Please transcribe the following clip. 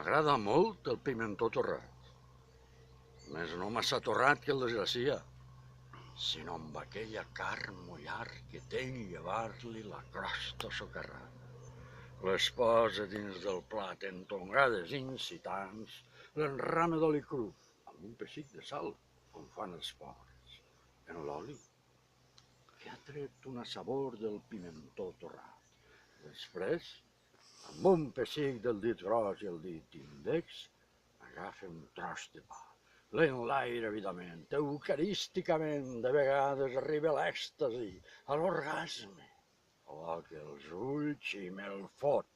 M'agrada molt el pimentó torrat, més no massa torrat que el desgracia, sinó amb aquella carn mullar que té en llevar-li la crosta socarrada. Les posa dins del plat en tongades incitants, l'enrama d'oli cru, amb un pessic de sal, com fan els porcs, en l'oli, que ha tret una sabor del pimentó torrat. Després, amb un pessic del dit gros i el dit índex, agafa un tros de pa, l'enlaira avidament, eucarísticament, de vegades arriba a l'èxtasi, a l'orgasme, col·loca els ulls i me'l fot